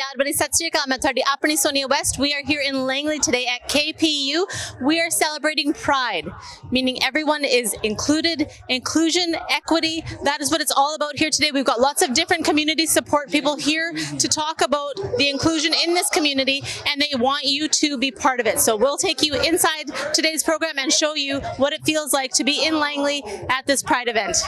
ਪਿਆਰ ਬੜੀ ਸਤਿ ਸ਼੍ਰੀ ਅਕਾਲ ਮੈਂ ਤੁਹਾਡੀ ਆਪਣੀ Sonia West. We are here in Langley today at KPU. We are celebrating Pride, meaning everyone is included, inclusion, equity. That is what it's all about here today. We've got lots of different community support people here to talk about the inclusion in this community, and they want you to be part of it. So we'll take you inside today's program and show you what it feels like to be in Langley at this Pride event.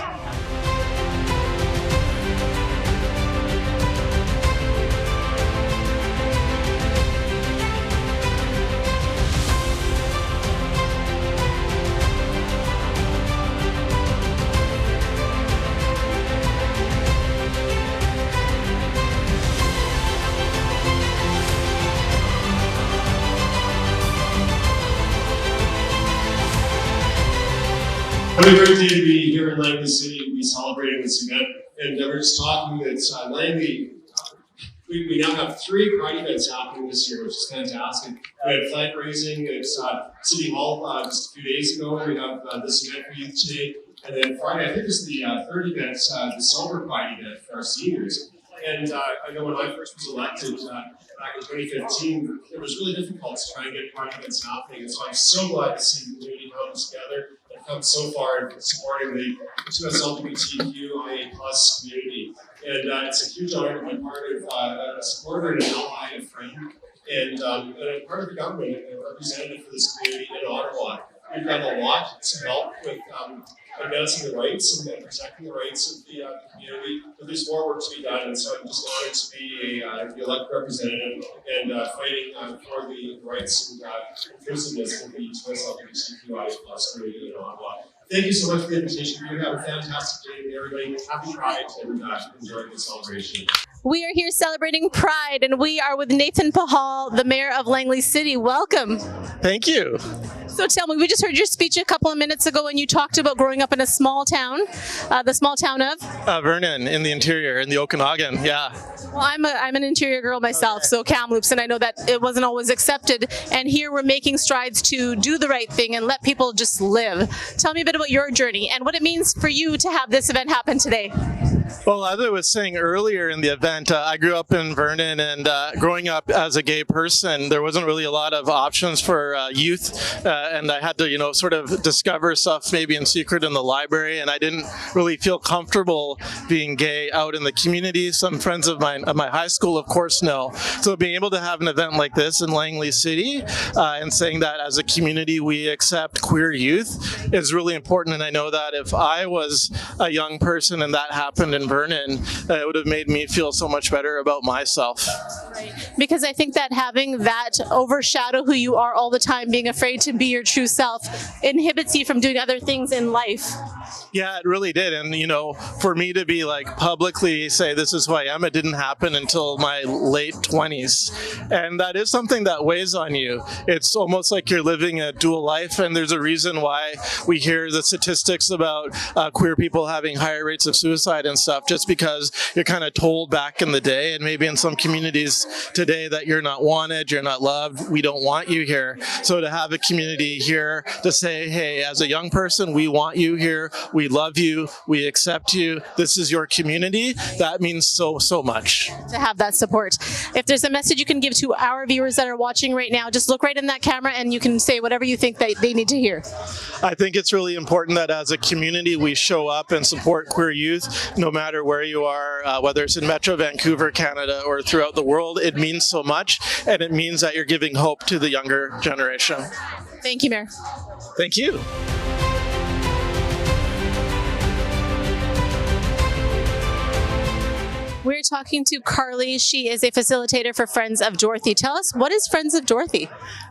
What a great day to be here in Langley City. We'll be celebrating this event, and we're just talking that Langley, we now have 3 Pride events happening this year, which is fantastic. We had flag raising at City Hall just a few days ago. We have this event for youth today, and then Friday, I think, is the 3rd event, the Silver Pride event for our seniors. And I know when I first was elected back in 2015, it was really difficult to try and get Pride events happening, and so I'm so glad to see the community come together. Come so far in supporting the LGBTQIA+ community, and it's a huge honor to be part of a supporter and an ally and a friend, and part of the government and a representative for this community in Ottawa. We've done a lot to help with advancing the rights and protecting the rights of the community, but there's more work to be done, and so I'm just honored to be the elected representative and fighting for the rights and inclusiveness of the LGBTQIA+ community in Ottawa. Thank you so much for the invitation. We're going to have a fantastic day, everybody. Happy Pride, and enjoy the celebration. We are here celebrating Pride, and we are with Nathan Pahal, the mayor of Langley City. Welcome. Thank you. So tell me, we just heard your speech a couple of minutes ago, and you talked about growing up in a small town, the small town of? Vernon, in the interior, in the Okanagan, yeah. Well, I'm an interior girl myself, so Kamloops, and I know that it wasn't always accepted, and here we're making strides to do the right thing and let people just live. Tell me a bit about your journey and what it means for you to have this event happen today. Well, as I was saying earlier in the event, I grew up in Vernon, and growing up as a gay person, there wasn't really a lot of options for youth, and I had to, sort of discover stuff maybe in secret in the library, and I didn't really feel comfortable being gay out in the community. Some friends of mine at my high school, of course, know. So being able to have an event like this in Langley City and saying that as a community we accept queer youth is really important, and I know that if I was a young person and that happened in Vernon, it would have made me feel so much better about myself. Right. Because I think that having that overshadow who you are all the time, being afraid to be your true self, inhibits you from doing other things in life. Yeah, it really did. And, for me to be publicly say this is who I am, it didn't happen until my late 20s. And that is something that weighs on you. It's almost like you're living a dual life, and there's a reason why we hear the statistics about queer people having higher rates of suicide and stuff, just because you're kind of told back in the day, and maybe in some communities today, that you're not wanted, you're not loved, we don't want you here. So to have a community here to say, hey, as a young person, we want you here, we love you, we accept you, this is your community, that means so much. To have that support. If there's a message you can give to our viewers that are watching right now, just look right in that camera and you can say whatever you think that they need to hear. I think it's really important that as a community we show up and support queer youth, no matter where you are, whether it's in Metro Vancouver, Canada, or throughout the world. It means so much, and it means that you're giving hope to the younger generation. Thank you, Mayor. Thank you. We're talking to Carly. She is a facilitator for Friends of Dorothy. Tell us, what is Friends of Dorothy?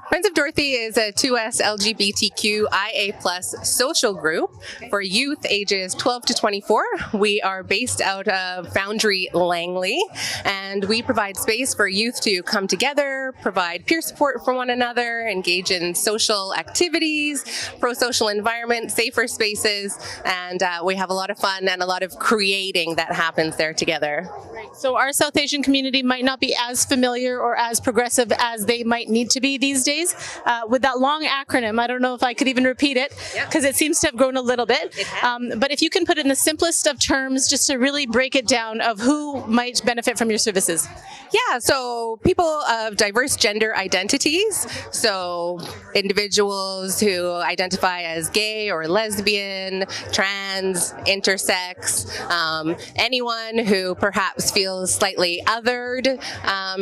Friends of Dorothy is a 2S LGBTQIA+ social group for youth ages 12 to 24. We are based out of Foundry, Langley, and we provide space for youth to come together, provide peer support for one another, engage in social activities, pro-social environment, safer spaces, and we have a lot of fun and a lot of creating that happens there together. Right. So our South Asian community might not be as familiar or as progressive as they might need to be these days. days with that long acronym. I don't know if I could even repeat it because it seems to have grown a little bit. But if you can put it in the simplest of terms, just to really break it down of who might benefit from your services. Yeah, so people of diverse gender identities, so individuals who identify as gay or lesbian, trans, intersex, anyone who perhaps feels slightly othered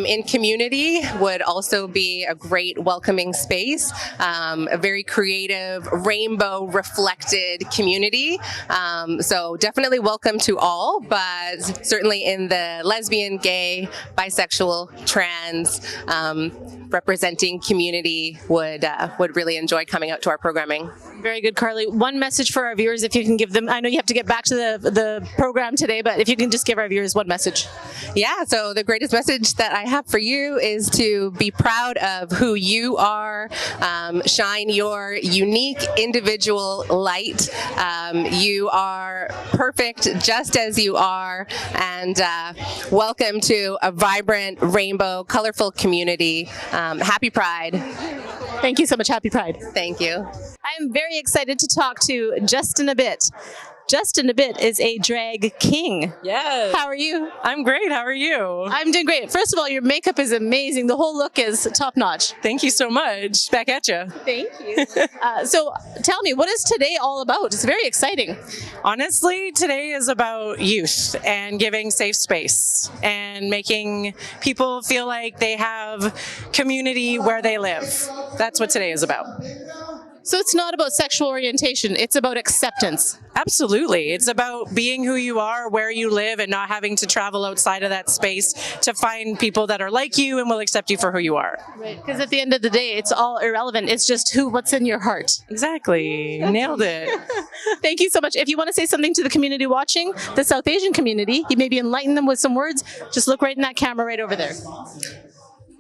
in community would also be a great welcoming space, a very creative, rainbow reflected community. So definitely welcome to all, but certainly in the lesbian, gay, bisexual, trans, representing community would really enjoy coming out to our programming. Very good, Carly. One message for our viewers, if you can give them, I know you have to get back to the program today, but if you can just give our viewers one message. Yeah, so the greatest message that I have for you is to be proud of who you are, shine your unique individual light. You are perfect just as you are, and welcome to a vibrant, rainbow, colorful community. Happy Pride. Thank you so much. Happy Pride. Thank you. I'm very excited to talk to Justin a bit. Justin a bit is a drag king. Yes. How are you? I'm great. How are you? I'm doing great. First of all, your makeup is amazing. The whole look is top notch. Thank you so much. Back at you. Thank you. So tell me, what is today all about? It's very exciting. Honestly, today is about youth and giving safe space and making people feel like they have community where they live. That's what today is about. So it's not about sexual orientation, it's about acceptance. Absolutely. It's about being who you are, where you live, and not having to travel outside of that space to find people that are like you and will accept you for who you are. Right. Because at the end of the day, it's all irrelevant. It's just what's in your heart. Exactly. Nailed it. Thank you so much. If you want to say something to the community watching, the South Asian community, you maybe enlighten them with some words, just look right in that camera right over there.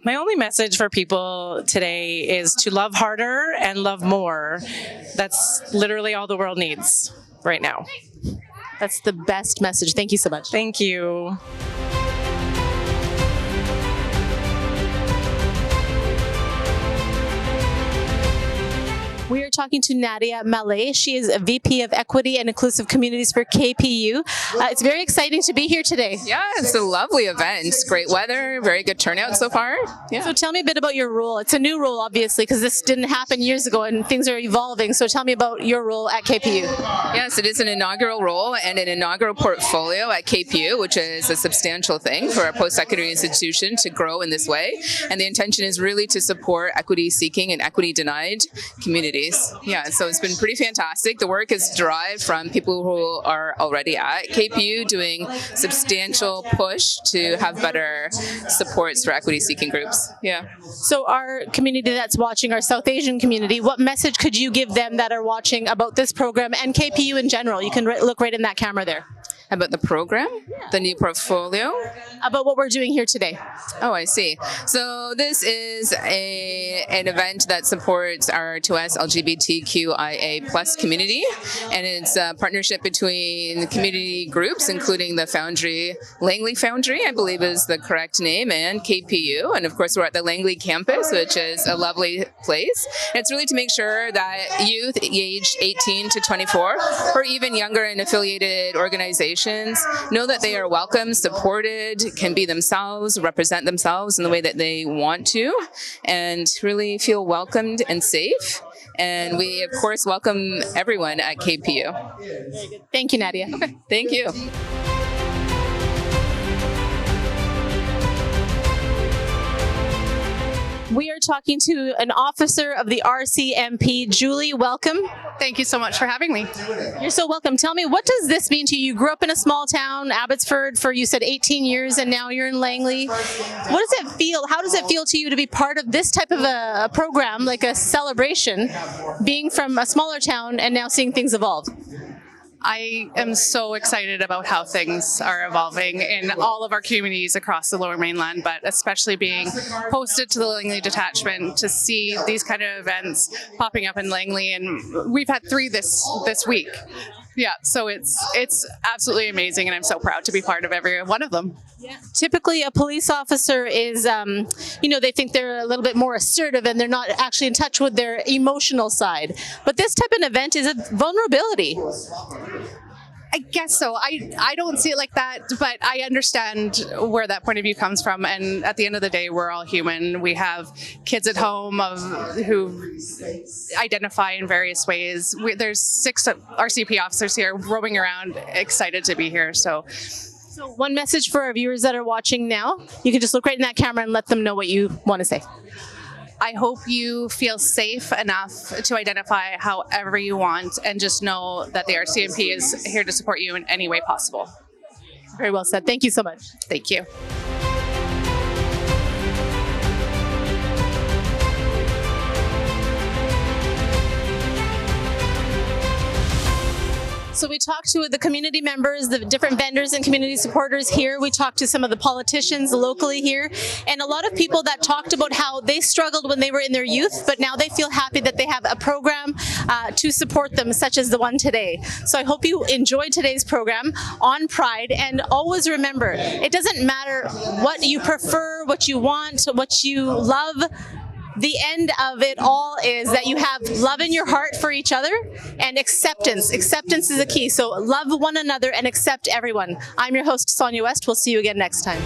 My only message for people today is to love harder and love more. That's literally all the world needs right now. That's the best message. Thank you so much. Thank you. We are talking to Nadia Malay. She is a VP of Equity and Inclusive Communities for KPU. It's very exciting to be here today. Yeah, it's a lovely event. Great weather, very good turnout so far. Yeah. So tell me a bit about your role. It's a new role, obviously, because this didn't happen years ago and things are evolving. So tell me about your role at KPU. Yes, it is an inaugural role and an inaugural portfolio at KPU, which is a substantial thing for a post-secondary institution to grow in this way. And the intention is really to support equity-seeking and equity-denied communities. Yeah, so it's been pretty fantastic. The work is derived from people who are already at KPU doing substantial push to have better supports for equity-seeking groups. Yeah. So our community that's watching, our South Asian community, what message could you give them that are watching about this program and KPU in general? You can look right in that camera there. About the program, the new portfolio? About what we're doing here today. Oh, I see. So this is an event that supports our 2S LGBTQIA plus community, and it's a partnership between community groups, including the Foundry, Langley Foundry, I believe is the correct name, and KPU. And of course, we're at the Langley campus, which is a lovely place. And it's really to make sure that youth aged 18 to 24, or even younger in affiliated organizations, know that they are welcome, supported, can be themselves, represent themselves in the way that they want to, and really feel welcomed and safe. And we, of course, welcome everyone at KPU. Thank you, Nadia. Okay, thank you. We are talking to an officer of the RCMP. Julie, welcome. Thank you so much for having me. You're so welcome. Tell me, what does this mean to you? You grew up in a small town, Abbotsford, for, you said, 18 years, and now you're in Langley. What does it feel? How does it feel to you to be part of this type of a program, like a celebration, being from a smaller town and now seeing things evolve? I am so excited about how things are evolving in all of our communities across the Lower Mainland, but especially being hosted to the Langley detachment to see these kind of events popping up in Langley. And we've had 3 this week. Yeah, so it's absolutely amazing, and I'm so proud to be part of every one of them. Typically, a police officer is, they think they're a little bit more assertive and they're not actually in touch with their emotional side. But this type of event is a vulnerability. I guess so. I don't see it like that, but I understand where that point of view comes from. And at the end of the day, we're all human. We have kids at home who identify in various ways. There's 6 RCP officers here roaming around, excited to be here. So one message for our viewers that are watching now, you can just look right in that camera and let them know what you want to say. I hope you feel safe enough to identify however you want, and just know that the RCMP is here to support you in any way possible. Very well said. Thank you so much. Thank you. So we talked to the community members, the different vendors and community supporters here. We talked to some of the politicians locally here, and a lot of people that talked about how they struggled when they were in their youth, but now they feel happy that they have a program to support them, such as the one today. So I hope you enjoyed today's program on Pride, and always remember, it doesn't matter what you prefer, what you want, what you love. The end of it all is that you have love in your heart for each other, and acceptance. Acceptance is a key. So love one another and accept everyone. I'm your host, Sonia West. We'll see you again next time.